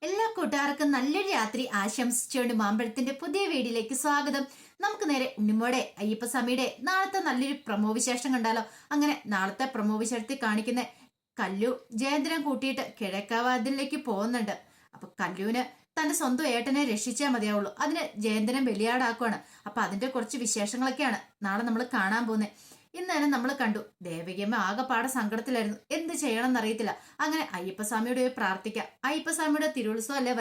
എല്ലാ കൂട്ടുകാർക്കും നല്ലൊരു രാത്രി ആശംസിച്ചുകൊണ്ട് മാമ്പഴത്തിന്റെ പുതിയ വീഡിയോയിലേക്ക് സ്വാഗതം. നമുക്ക് നേരെ ഉണ്ണിമോടെ അയ്യപ്പസ്വാമിയുടെ നാളത്തെ നല്ലൊരു പ്രമോ വിശേഷം കണ്ടാലോ. അങ്ങനെ നാളത്തെ പ്രമോ വിശേഷത്തിൽ കാണിക്കുന്ന കല്ലു ജയന്ദ്രൻ കൂട്ടിയിട്ട് കിഴക്കാവാതിലേക്ക് പോകുന്നുണ്ട്. അപ്പൊ കല്ലുവിന് തന്റെ സ്വന്തം ഏട്ടനെ രക്ഷിച്ചാൽ മതിയാവുള്ളൂ, അതിന് ജയന്ദ്രൻ ബലിയാടാക്കുവാണ്. അപ്പൊ അതിന്റെ കുറച്ച് വിശേഷങ്ങളൊക്കെയാണ് നാളെ നമ്മൾ കാണാൻ പോകുന്നത്. ഇന്ന് തന്നെ നമ്മൾ കണ്ടു ദേവകിയമ്മ ആകെപ്പാടെ സങ്കടത്തിലായിരുന്നു, എന്ത് ചെയ്യണം എന്നറിയത്തില്ല. അങ്ങനെ അയ്യപ്പസ്വാമിയോട് പ്രാർത്ഥിക്കാം. അയ്യപ്പസ്വാമിയുടെ തിരുവുത്സവം അല്ലേ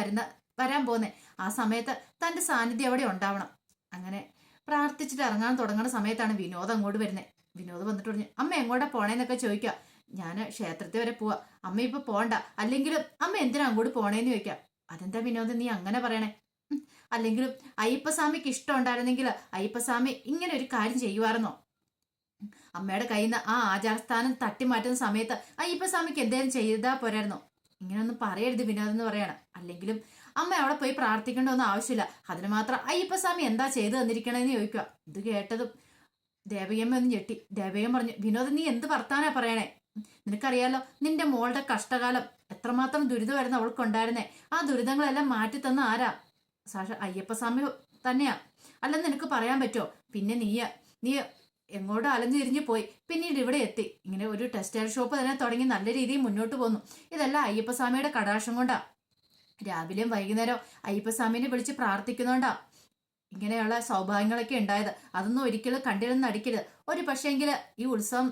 വരാൻ പോകുന്നേ, ആ സമയത്ത് തന്റെ സാന്നിധ്യം അവിടെ ഉണ്ടാവണം. അങ്ങനെ പ്രാർത്ഥിച്ചിട്ട് ഇറങ്ങാൻ തുടങ്ങുന്ന സമയത്താണ് വിനോദ് അങ്ങോട്ട് വരുന്നത്. വിനോദ് വന്നിട്ട് പറഞ്ഞു, അമ്മ എങ്ങോട്ടാ പോണേന്നൊക്കെ ചോദിക്കുക. ഞാൻ ക്ഷേത്രത്തിൽ വരെ പോവാ, അമ്മ ഇപ്പൊ പോണ്ട, അല്ലെങ്കിലും അമ്മ എന്തിനാ അങ്ങോട്ട് പോണേന്ന് ചോദിക്കാം. അതെന്താ വിനോദ് നീ അങ്ങനെ പറയണേ? അല്ലെങ്കിലും അയ്യപ്പസ്വാമിക്ക് ഇഷ്ടം ഉണ്ടായിരുന്നെങ്കിൽ അയ്യപ്പസ്വാമി ഇങ്ങനെ ഒരു കാര്യം ചെയ്യുമായിരുന്നോ? അമ്മയുടെ കയ്യിൽ നിന്ന് ആ ആചാരസ്ഥാനം തട്ടിമാറ്റുന്ന സമയത്ത് അയ്യപ്പസ്വാമിക്ക് എന്തേലും ചെയ്താ പോരായിരുന്നോ? ഇങ്ങനെയൊന്നും പറയരുത് വിനോദ് എന്ന് പറയണം. അല്ലെങ്കിലും അമ്മ അവിടെ പോയി പ്രാർത്ഥിക്കേണ്ടൊന്നും ആവശ്യമില്ല, അതിന് മാത്രം അയ്യപ്പസ്വാമി എന്താ ചെയ്തു തന്നിരിക്കണെന്ന് ചോദിക്കുക. ഇത് കേട്ടതും ദേവകിയമ്മ ഒന്ന് ഞെട്ടി. ദേവകിയമ്മ പറഞ്ഞു, വിനോദ് നീ എന്ത് വർത്താനാ പറയണേ? നിനക്കറിയാലോ നിന്റെ മോളുടെ കഷ്ടകാലം എത്രമാത്രം ദുരിതമായിരുന്നു അവൾക്കുണ്ടായിരുന്നേ. ആ ദുരിതങ്ങളെല്ലാം മാറ്റി തന്ന ആരാ? സാക്ഷാ അയ്യപ്പസ്വാമി തന്നെയാ. അല്ലെന്ന് നിനക്ക് പറയാൻ പറ്റുമോ? പിന്നെ നീ എങ്ങോട്ട് അലഞ്ഞു തിരിഞ്ഞു പോയി, പിന്നീട് ഇവിടെ എത്തി. ഇങ്ങനെ ഒരു ടെക്സ്റ്റൈൽ ഷോപ്പ് തന്നെ തുടങ്ങി നല്ല രീതിയിൽ മുന്നോട്ട് പോന്നു. ഇതെല്ലാം അയ്യപ്പസ്വാമിയുടെ കടാക്ഷം കൊണ്ടാ. രാവിലെയും വൈകുന്നേരം അയ്യപ്പസ്വാമിനെ വിളിച്ച് പ്രാർത്ഥിക്കുന്നോണ്ടാ ഇങ്ങനെയുള്ള സൗഭാഗ്യങ്ങളൊക്കെ ഉണ്ടായത്. അതൊന്നും ഒരിക്കലും കണ്ടിരുന്ന് നടിക്കരുത്. ഒരു പക്ഷേങ്കില് ഈ ഉത്സവം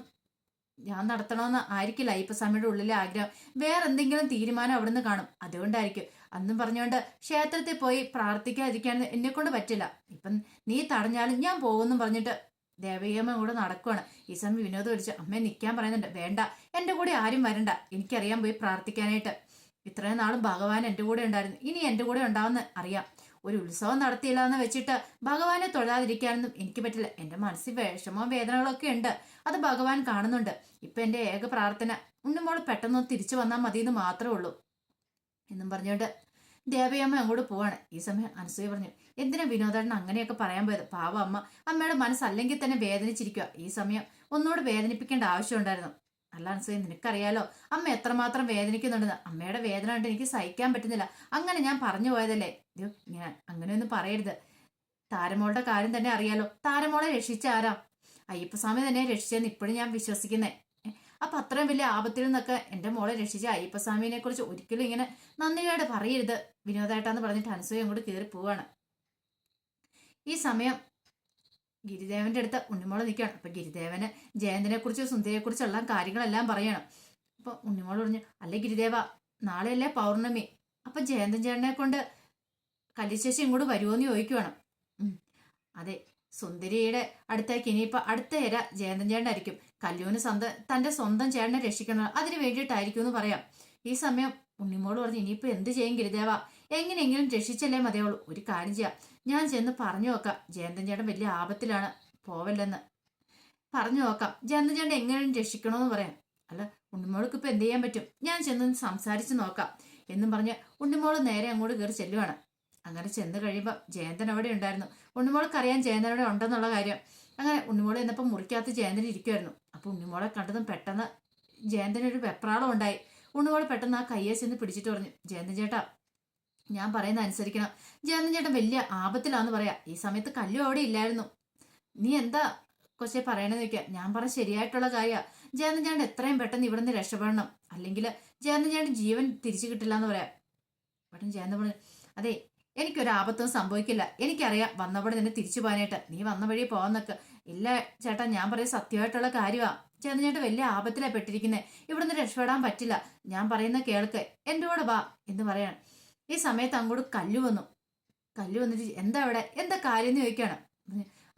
ഞാൻ നടത്തണമെന്ന് ആയിരിക്കില്ല അയ്യപ്പസ്വാമിയുടെ ഉള്ളിലെ ആഗ്രഹം. വേറെ എന്തെങ്കിലും തീരുമാനം അവിടുന്ന് കാണും, അതുകൊണ്ടായിരിക്കും. അന്നും പറഞ്ഞുകൊണ്ട് ക്ഷേത്രത്തിൽ പോയി പ്രാർത്ഥിക്കാതിരിക്കാൻ എന്നെ കൊണ്ട് പറ്റില്ല. ഇപ്പം നീ തടഞ്ഞാലും ഞാൻ പോകുമെന്നും പറഞ്ഞിട്ട് ദേവകിയമ്മ കൂടെ നടക്കുവാണ്. ഈ സമയം വിനോദ് വിളിച്ച് അമ്മയെ നിൽക്കാൻ പറയുന്നുണ്ട്. വേണ്ട, എൻ്റെ കൂടെ ആരും വരണ്ട, എനിക്കറിയാൻ പോയി പ്രാർത്ഥിക്കാനായിട്ട്. ഇത്രയും നാളും ഭഗവാൻ എൻ്റെ കൂടെ ഉണ്ടായിരുന്നു, ഇനി എൻ്റെ കൂടെ ഉണ്ടാവുമെന്ന് അറിയാം. ഒരു ഉത്സവം നടത്തിയില്ല എന്ന് വെച്ചിട്ട് ഭഗവാനെ തൊഴാതിരിക്കാനൊന്നും എനിക്ക് പറ്റില്ല. എൻ്റെ മനസ്സിൽ വിഷമവും വേദനകളൊക്കെ ഉണ്ട്, അത് ഭഗവാൻ കാണുന്നുണ്ട്. ഇപ്പൊ എൻ്റെ ഏക പ്രാർത്ഥന ഉണ്ണുമോള് പെട്ടെന്ന് തിരിച്ചു വന്നാൽ മതി എന്ന് മാത്രമേ ഉള്ളൂ എന്നും പറഞ്ഞുകൊണ്ട് ദേവയമ്മ അങ്ങോട്ട് പോവാണ്. ഈ സമയം അനസൂയ പറഞ്ഞു, എന്തിനാ വിനോദേട്ടൻ അങ്ങനെയൊക്കെ പറയാൻ പോയത്? പാവ അമ്മ, അമ്മയുടെ മനസ്സല്ലെങ്കിൽ തന്നെ വേദനിച്ചിരിക്കുക. ഈ സമയം ഒന്നുകൂടെ വേദനിപ്പിക്കേണ്ട ആവശ്യമുണ്ടായിരുന്നു. അല്ല അനസൂയ, നിനക്കറിയാലോ അമ്മ എത്രമാത്രം വേദനിക്കുന്നുണ്ടെന്ന്. അമ്മയുടെ വേദന കൊണ്ട് എനിക്ക് സഹിക്കാൻ പറ്റുന്നില്ല. അങ്ങനെ ഞാൻ പറഞ്ഞു പോയതല്ലേ. ഇങ്ങനെ അങ്ങനെയൊന്നും പറയരുത്. താരമോളുടെ കാര്യം തന്നെ അറിയാലോ, താരമോളെ രക്ഷിച്ച ആരാ? അയ്യപ്പസ്വാമി തന്നെ രക്ഷിച്ചെന്ന് ഇപ്പോഴും ഞാൻ വിശ്വസിക്കുന്നേ. അപ്പൊ അത്രയും വലിയ ആപത്തിൽ നിന്നൊക്കെ എൻ്റെ മോളെ രക്ഷിച്ച അയ്യപ്പസ്വാമിനെ കുറിച്ച് ഒരിക്കലും ഇങ്ങനെ നന്ദിയോടെ പറയരുത് വിനോദേട്ടാന്ന് പറഞ്ഞിട്ട് അനസൂയ അങ്ങോട്ട് കയറി പോവാണ്. ഈ സമയം ഗിരിദേവന്റെ അടുത്ത് ഉണ്ണിമോള് നിൽക്കുകയാണ്. അപ്പൊ ഗിരിദേവന് ജയന്തനെ കുറിച്ച് സുന്ദരിയെ കുറിച്ചുള്ള കാര്യങ്ങളെല്ലാം പറയണം. അപ്പൊ ഉണ്ണിമോള് പറഞ്ഞു, അല്ലേ ഗിരിദേവ, നാളെയല്ലേ പൗർണമി, അപ്പൊ ജയന്തൻ ചേട്ടനെ കൊണ്ട് കല്ലിശേഷി ഇങ്ങോട്ട് വരുമോന്ന് ചോദിക്കുവാണ്. അതെ, സുന്ദരിയുടെ അടുത്തേക്ക് ഇനിയിപ്പൊ അടുത്ത ഇര ജയന്തൻ ചേട്ടനായിരിക്കും. കല്ലുവിന് തന്റെ സ്വന്തം ചേട്ടനെ രക്ഷിക്കണം, അതിന് വേണ്ടിയിട്ടായിരിക്കും എന്ന് പറയാം. ഈ സമയം ഉണ്ണിമോള് പറഞ്ഞു, ഇനിയിപ്പോ എന്ത് ചെയ്യും ഗിരിദേവ, എങ്ങനെയെങ്കിലും രക്ഷിച്ചല്ലേ മതിയാവുള്ളൂ. ഒരു കാര്യം ചെയ്യാം, ഞാൻ ചെന്ന് പറഞ്ഞു നോക്കാം, ജയന്തൻ ചേട്ടൻ വലിയ ആപത്തിലാണ്, പോവല്ലെന്ന് പറഞ്ഞു നോക്കാം. ജയന്തൻ ചേട്ടൻ എങ്ങനെയും രക്ഷിക്കണമെന്ന് പറയാം. അല്ല ഉണ്ണിമോൾക്ക് ഇപ്പൊ എന്ത് ചെയ്യാൻ പറ്റും, ഞാൻ ചെന്ന് സംസാരിച്ച് നോക്കാം എന്നും പറഞ്ഞ് ഉണ്ണിമോള് നേരെ അങ്ങോട്ട് കയറി ചെല്ലുവാണ്. അങ്ങനെ ചെന്ന് കഴിയുമ്പോൾ ജയന്തൻ അവിടെ ഉണ്ടായിരുന്നു. ഉണ്ണിമോൾക്കറിയാൻ ജയന്തൻ അവിടെ ഉണ്ടെന്നുള്ള കാര്യം. അങ്ങനെ ഉണ്ണിമോള് എന്നപ്പോൾ മുറിക്കകത്ത് ജയന്തൻ ഇരിക്കുമായിരുന്നു. അപ്പൊ ഉണ്ണിമോളെ കണ്ടതും പെട്ടെന്ന് ജയന്തനൊരു വെപ്രാളം ഉണ്ടായി. ഉണ്ണിമോള് പെട്ടെന്ന് ആ കയ്യെ ചെന്ന് പിടിച്ചിട്ട് പറഞ്ഞു, ജയന്തൻ ചേട്ടാ ഞാൻ പറയുന്ന അനുസരിക്കണം, ജയന്തൻ ചേട്ടൻ വലിയ ആപത്തിലാന്ന് പറയാ. ഈ സമയത്ത് കല്ലു അവിടെ ഇല്ലായിരുന്നു. നീ എന്താ കൊച്ചെ പറയണെന്ന് ചോദിക്കുക. ഞാൻ പറഞ്ഞ ശരിയായിട്ടുള്ള കാര്യമാണ്, ജയന്തൻ ചേട്ടൻ എത്രയും പെട്ടെന്ന് ഇവിടുന്ന് രക്ഷപ്പെടണം, അല്ലെങ്കിൽ ജയന്തൻ ചേട്ടൻ ജീവൻ തിരിച്ചു കിട്ടില്ല എന്ന് പറയാം. പെട്ടെന്ന് ജയന്തൻ പറഞ്ഞു, അതെ എനിക്കൊരാപത്തും സംഭവിക്കില്ല, എനിക്കറിയാം വന്നവിടെ നിന്നെ തിരിച്ചു പോകാനായിട്ട്, നീ വന്ന വഴി പോകാന്നൊക്കെ. ഇല്ല ചേട്ടാ, ഞാൻ പറയും സത്യമായിട്ടുള്ള കാര്യമാണ്, ജയന്തൻ ചേട്ടൻ വലിയ ആപത്തിലാണ് പെട്ടിരിക്കുന്നത്, ഇവിടുന്ന് രക്ഷപ്പെടാൻ പറ്റില്ല, ഞാൻ പറയുന്ന കേൾക്ക്, എൻ്റെ കൂടെ വാ എന്ന് പറയാണ്. ഈ സമയത്ത് അങ്ങോട്ട് കല്ലു വന്നിട്ട് എന്താ ഇവിടെ, എന്താ കാര്യം എന്ന് ചോദിക്കുകയാണ്.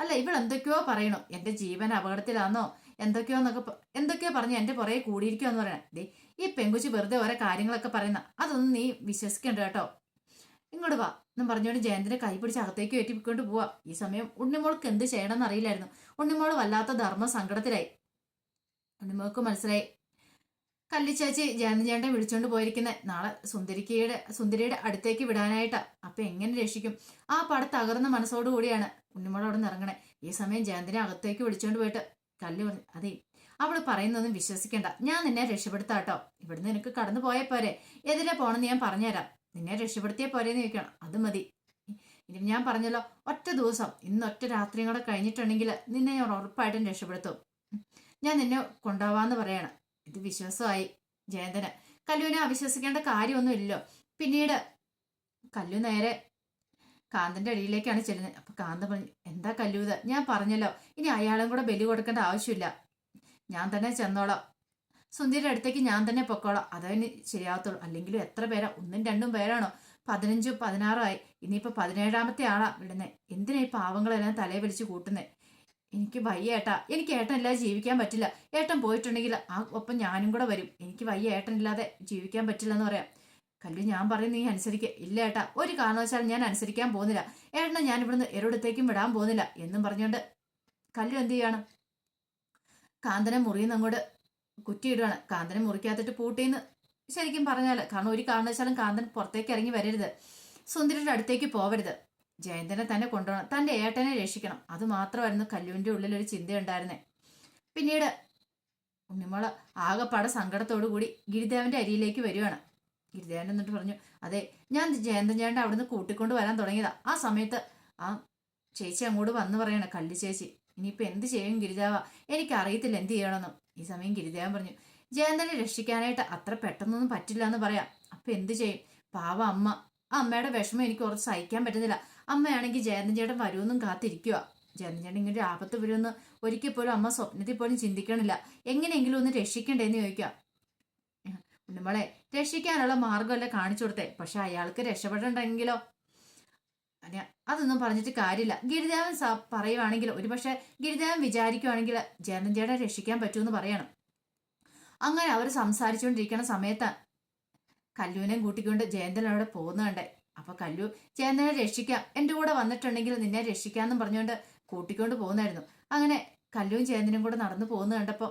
അല്ല ഇവളെന്തൊക്കെയോ പറയണു, എൻ്റെ ജീവൻ അപകടത്തിലാന്നോ എന്തൊക്കെയോ പറഞ്ഞ് എൻ്റെ പുറകെ കൂടിയിരിക്കുമോ എന്ന് പറയണം. ദേ ഈ പെങ്കുച്ചി വെറുതെ ഓരോ കാര്യങ്ങളൊക്കെ പറയുന്ന, അതൊന്നും നീ വിശ്വസിക്കണ്ട കേട്ടോ, ഇങ്ങോട്ട് വാ എന്നും പറഞ്ഞുകൊണ്ട് ജയന്തിനെ കൈ പിടിച്ച് അകത്തേക്ക് കയറ്റിക്കൊണ്ട് പോവാ. ഈ സമയം ഉണ്ണിമോൾക്ക് എന്ത് ചെയ്യണമെന്ന് അറിയില്ലായിരുന്നു. ഉണ്ണിമോള് വല്ലാത്ത ധർമ്മ സങ്കടത്തിലായി. ഉണ്ണിമോൾക്ക് മനസ്സിലായി കല്ലിച്ചാച്ചി ജയന്തൻ ചേട്ടനെ വിളിച്ചോണ്ട് പോയിരിക്കുന്നത് നാളെ സുന്ദരിയുടെ അടുത്തേക്ക് വിടാനായിട്ടാ. അപ്പൊ എങ്ങനെ രക്ഷിക്കും? ആ തകർന്ന മനസ്സോടുകൂടിയാണ് ഉണ്ണിമോൾ അവിടെ നിന്ന് ഇറങ്ങണേ. ഈ സമയം ജയന്തിനെ അകത്തേക്ക് വിളിച്ചോണ്ട് പോയിട്ട് കല്ല് പറഞ്ഞു, അതെ അവള് പറയുന്നൊന്നും വിശ്വസിക്കണ്ട, ഞാൻ നിന്നെ രക്ഷപ്പെടുത്താട്ടോ, ഇവിടുന്ന് നിനക്ക് കടന്നു പോയ പോരെ, എതിരെ പോണെന്ന് ഞാൻ പറഞ്ഞുതരാം, നിന്നെ രക്ഷപ്പെടുത്തിയേ പോരേന്ന് ചോദിക്കണം. അത് മതി. ഇനി ഞാൻ പറഞ്ഞല്ലോ, ഒറ്റ ദിവസം ഇന്ന് ഒറ്റ രാത്രിയും കൂടെ കഴിഞ്ഞിട്ടുണ്ടെങ്കിൽ നിന്നെ ഞാൻ ഉറപ്പായിട്ടും രക്ഷപ്പെടുത്തും. ഞാൻ നിന്നെ കൊണ്ടുപോവാന്ന് പറയണം. ഇത് വിശ്വാസമായി ജയന്തന്. കല്ലുവിനെ അവിശ്വസിക്കേണ്ട കാര്യമൊന്നുമില്ലല്ലോ. പിന്നീട് കല്ലു നേരെ കാന്തന്റെ അടിയിലേക്കാണ് ചെല്ലുന്നത്. അപ്പൊ കാന്തൻ പറഞ്ഞു, എന്താ കല്ലു ഇത്? ഞാൻ പറഞ്ഞല്ലോ, ഇനി അയാളും കൂടെ ബലി കൊടുക്കേണ്ട ആവശ്യമില്ല. ഞാൻ തന്നെ ചെന്നോളാം. സുന്ദരിയുടെ അടുത്തേക്ക് ഞാൻ തന്നെ പൊക്കോളാം. അതതിന് ശരിയാവത്തുള്ളൂ. അല്ലെങ്കിലും എത്ര പേരാ? ഒന്നും രണ്ടും പേരാണോ? 15 16 ആയി. ഇനിയിപ്പോ 17ാമത്തെ ആളാ വിടുന്നേ. എന്തിനാ ഈ പാവങ്ങളെല്ലാം തലയെ വലിച്ചു കൂട്ടുന്നേ? എനിക്ക് വയ്യ ഏട്ടാ. എനിക്ക് ഏട്ടൻ ഇല്ലാതെ ജീവിക്കാൻ പറ്റില്ല. ഏട്ടൻ പോയിട്ടുണ്ടെങ്കിൽ ആ ഒപ്പം ഞാനും കൂടെ വരും. എനിക്ക് വയ്യ, ഏട്ടൻ ഇല്ലാതെ ജീവിക്കാൻ പറ്റില്ല എന്ന് പറയാം. കല്ലു, ഞാൻ പറയുന്നത് നീ അനുസരിക്കുക. ഇല്ല ഏട്ടാ, ഒരു കാരണവശാലും ഞാൻ അനുസരിക്കാൻ പോകുന്നില്ല. ഏട്ടനെ ഞാൻ ഇവിടുന്ന് എവിടത്തേക്കും വിടാൻ പോകുന്നില്ല എന്നും പറഞ്ഞുകൊണ്ട് കല്ലു എന്ത് ചെയ്യാണ്? കാന്തനെ മുറിയുന്ന അങ്ങോട്ട് കുറ്റിയിടുകയാണ്. കാന്തനെ മുറിക്കാത്തിട്ട് പൂട്ടിന്ന് ശരിക്കും പറഞ്ഞാൽ, കാരണം ഒരു കാരണവശാലും കാന്തൻ പുറത്തേക്ക് ഇറങ്ങി വരരുത്. സുന്ദരിയുടെ അടുത്തേക്ക് പോവരുത്. ജയന്തനെ തന്നെ കൊണ്ടുപോകണം. തന്റെ ഏട്ടനെ രക്ഷിക്കണം. അത് മാത്രമായിരുന്നു കല്ലുവിന്റെ ഉള്ളിലൊരു ചിന്തയുണ്ടായിരുന്നേ. പിന്നീട് ഉണ്ണിമോള് ആകെപ്പാടെ സങ്കടത്തോടു കൂടി ഗിരിദേവന്റെ അരിയിലേക്ക് വരുവാണ്. ഗിരിദേവൻ എന്നിട്ട് പറഞ്ഞു, അതെ, ഞാൻ ജയന്തൻ ചേട്ടൻ അവിടുന്ന് കൂട്ടിക്കൊണ്ട് വരാൻ തുടങ്ങിയതാ. ആ സമയത്ത് ആ ചേച്ചി അങ്ങോട്ട് വന്ന് പറയണ, കല്ലു ചേച്ചി, ഇനിയിപ്പോ എന്ത് ചെയ്യും ഗിരിദേവ? എനിക്ക് അറിയത്തില്ല എന്ത് ചെയ്യണമെന്നും. ഈ സമയം ഗിരിദേവൻ പറഞ്ഞു, ജയന്തനെ രക്ഷിക്കാനായിട്ട് അത്ര പെട്ടെന്നൊന്നും പറ്റില്ല എന്ന് പറയാം. അപ്പൊ എന്ത് ചെയ്യും? പാവ അമ്മ. ആ അമ്മയുടെ വിഷമം എനിക്ക് കുറച്ച് സഹിക്കാൻ പറ്റുന്നില്ല. അമ്മയാണെങ്കിൽ ജയന്തൻ ചേട്ടൻ വരുമെന്നും കാത്തിരിക്കുക. ജയന്തൻ ചേട്ടൻ ഇങ്ങനെ ഒരു ആപത്ത് വരുമെന്ന് ഒരിക്കൽ പോലും അമ്മ സ്വപ്നത്തിൽ പോലും ചിന്തിക്കണില്ല. എങ്ങനെയെങ്കിലും ഒന്ന് രക്ഷിക്കണ്ടേന്ന് ചോദിക്കുക. ഉണ്ണിമോളെ, രക്ഷിക്കാനുള്ള മാർഗമല്ലേ കാണിച്ചു കൊടുത്തേ. പക്ഷെ അയാൾക്ക് രക്ഷപ്പെടണ്ടെങ്കിലോ? അതൊന്നും പറഞ്ഞിട്ട് കാര്യമില്ല. ഗിരിദേവൻ പറയുവാണെങ്കിൽ, ഒരുപക്ഷെ ഗിരിദേവൻ വിചാരിക്കുവാണെങ്കിൽ ജയന്തൻ ചേട്ടനെ രക്ഷിക്കാൻ പറ്റുമെന്ന് പറയണം. അങ്ങനെ അവർ സംസാരിച്ചുകൊണ്ടിരിക്കുന്ന സമയത്ത് കല്ലുവിനെയും കൂട്ടിക്കൊണ്ട് ജയന്തൻ അവിടെ പോകുന്നുണ്ടേ. അപ്പൊ കല്ലു, ജയന്തനെ രക്ഷിക്കാം, എന്റെ കൂടെ വന്നിട്ടുണ്ടെങ്കിൽ നിന്നെ രക്ഷിക്കാമെന്നും പറഞ്ഞുകൊണ്ട് കൂട്ടിക്കൊണ്ട് പോകുന്നായിരുന്നു. അങ്ങനെ കല്ലുവും ജയന്തനും കൂടെ നടന്നു പോകുന്ന കണ്ടപ്പോ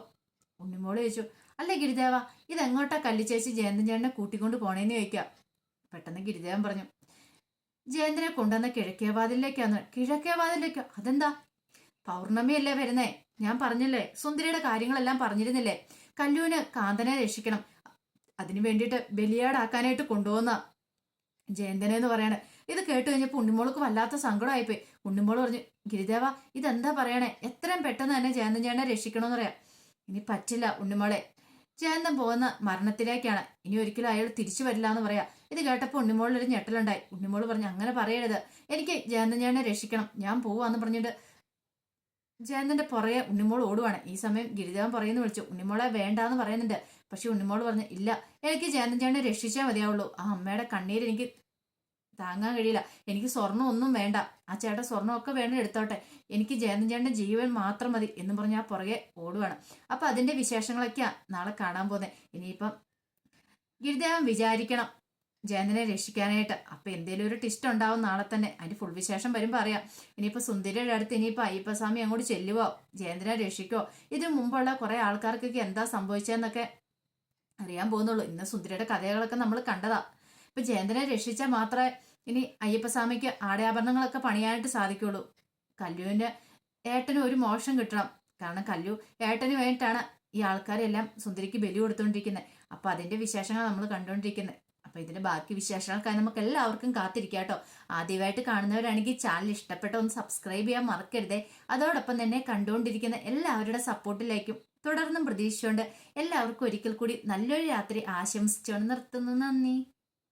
ഉണ്ണിമോള് ചോദിച്ചു, അല്ലേ ഗിരിദേവ, ഇതെങ്ങോട്ടാ കല്ലു ചേച്ചി ജയന്തൻ ചേട്ടനെ കൂട്ടിക്കൊണ്ട് പോണേന്ന് ചോദിക്കാം. പെട്ടെന്ന് ഗിരിദേവൻ പറഞ്ഞു, ജയന്തനെ കൊണ്ടുവന്ന കിഴക്കേവാതിലേക്കാന്ന്. കിഴക്കേവാതിലേക്കോ? അതെന്താ? പൗർണമിയല്ലേ വരുന്നേ? ഞാൻ പറഞ്ഞില്ലേ, സുന്ദരിയുടെ കാര്യങ്ങളെല്ലാം പറഞ്ഞിരുന്നില്ലേ? കല്ലുവിന് കാന്തനെ രക്ഷിക്കണം, അതിനു വേണ്ടിയിട്ട് ബലിയാടാക്കാനായിട്ട് കൊണ്ടുപോകുന്ന ജയന്തനെന്ന് പറയണേ. ഇത് കേട്ട് കഴിഞ്ഞപ്പോ ഉണ്ണിമോൾക്ക് വല്ലാത്ത സങ്കടമായിപ്പോയി. ഉണ്ണിമോള് പറഞ്ഞു, ഗിരിദേവ, ഇതെന്താ പറയണേ? എത്രയും പെട്ടെന്ന് തന്നെ ജയന്തൻ ചേട്ടനെ രക്ഷിക്കണമെന്ന് പറയാം. ഇനി പറ്റില്ല ഉണ്ണിമോളെ, ജയന്തൻ പോകുന്ന മരണത്തിലേക്കാണ്. ഇനി ഒരിക്കലും അയാൾ തിരിച്ചു വരില്ല എന്ന് പറയാം. ഇത് കേട്ടപ്പോൾ ഉണ്ണിമോളിലൊരു ഞെട്ടലുണ്ടായി. ഉണ്ണിമോള് പറഞ്ഞു, അങ്ങനെ പറയരുത്, എനിക്ക് ജയന്തൻ ചേട്ടനെ രക്ഷിക്കണം, ഞാൻ പോവാന്ന് പറഞ്ഞിട്ട് ജയന്തന്റെ പുറകെ ഉണ്ണിമോൾ ഓടുവാണ്. ഈ സമയം ഗിരിദേവൻ പറയുന്നു വിളിച്ചു, ഉണ്ണിമോളെ വേണ്ടാന്ന് പറയുന്നുണ്ട്. പക്ഷെ ഉണ്ണിമോള് പറഞ്ഞു, ഇല്ല, എനിക്ക് ജയന്തൻ ചേട്ടനെ രക്ഷിച്ചാൽ മതിയാവുള്ളൂ. ആ അമ്മയുടെ കണ്ണീര് എനിക്ക് താങ്ങാൻ കഴിയില്ല. എനിക്ക് സ്വർണ്ണം ഒന്നും വേണ്ട. ആ ചേട്ടൻ സ്വർണ്ണമൊക്കെ വേണം എടുത്തോട്ടെ, എനിക്ക് ജയന്തൻ ചേട്ടന്റെ ജീവൻ മാത്രം മതി എന്ന് പറഞ്ഞ് ആ പുറകെ ഓടുവാണ്. അപ്പൊ അതിന്റെ വിശേഷങ്ങളൊക്കെയാ നാളെ കാണാൻ പോകുന്നത്. ഇനിയിപ്പം ഗിരിദേവൻ വിചാരിക്കണം ജയന്തനെ രക്ഷിക്കാനായിട്ട്. അപ്പൊ എന്തേലും ഒരു ടിസ്റ്റ് ഉണ്ടാവും നാളെ തന്നെ. അതിന്റെ ഫുൾ വിശേഷം വരുമ്പോ അറിയാം. ഇനിയിപ്പോ സുന്ദരിയുടെ അടുത്ത് ഇനിയിപ്പോ അയ്യപ്പസ്വാമി അങ്ങോട്ട് ചെല്ലുവോ, ജയന്തനെ രക്ഷിക്കോ, ഇതിനു മുമ്പുള്ള കുറെ ആൾക്കാർക്കൊക്കെ എന്താ സംഭവിച്ചതെന്നൊക്കെ അറിയാൻ പോകുന്നുള്ളൂ. ഇന്ന് സുന്ദരിയുടെ കഥകളൊക്കെ നമ്മൾ കണ്ടതാ. ഇപ്പൊ ജയന്തനെ രക്ഷിച്ചാൽ മാത്രമേ ഇനി അയ്യപ്പസ്വാമിക്ക് ആടയാഭരണങ്ങളൊക്കെ പണിയാനായിട്ട് സാധിക്കുള്ളൂ. കല്ലുവിന്റെ ഏട്ടന് ഒരു മോശം കിട്ടണം. കാരണം കല്ലു ഏട്ടന് വേണ്ടിയിട്ടാണ് ഈ ആൾക്കാരെല്ലാം സുന്ദരിക്ക് ബലി കൊടുത്തോണ്ടിരിക്കുന്നത്. അപ്പൊ അതിന്റെ വിശേഷങ്ങൾ നമ്മൾ കണ്ടുകൊണ്ടിരിക്കുന്നത്. അപ്പൊ ഇതിന്റെ ബാക്കി വിശേഷങ്ങൾക്കായി നമുക്ക് എല്ലാവർക്കും കാത്തിരിക്കാം കേട്ടോ. ആദ്യമായിട്ട് കാണുന്നവരാണെങ്കിൽ ചാനൽ ഇഷ്ടപ്പെട്ട ഒന്ന് സബ്സ്ക്രൈബ് ചെയ്യാൻ മറക്കരുതേ. അതോടൊപ്പം തന്നെ കണ്ടുകൊണ്ടിരിക്കുന്ന എല്ലാവരുടെ സപ്പോർട്ടിലേക്കും തുടർന്നും പ്രതീക്ഷിച്ചുകൊണ്ട് എല്ലാവർക്കും ഒരിക്കൽ കൂടി നല്ലൊരു രാത്രി ആശംസിച്ചുകൊണ്ട് നിർത്തുന്നു. നന്ദി.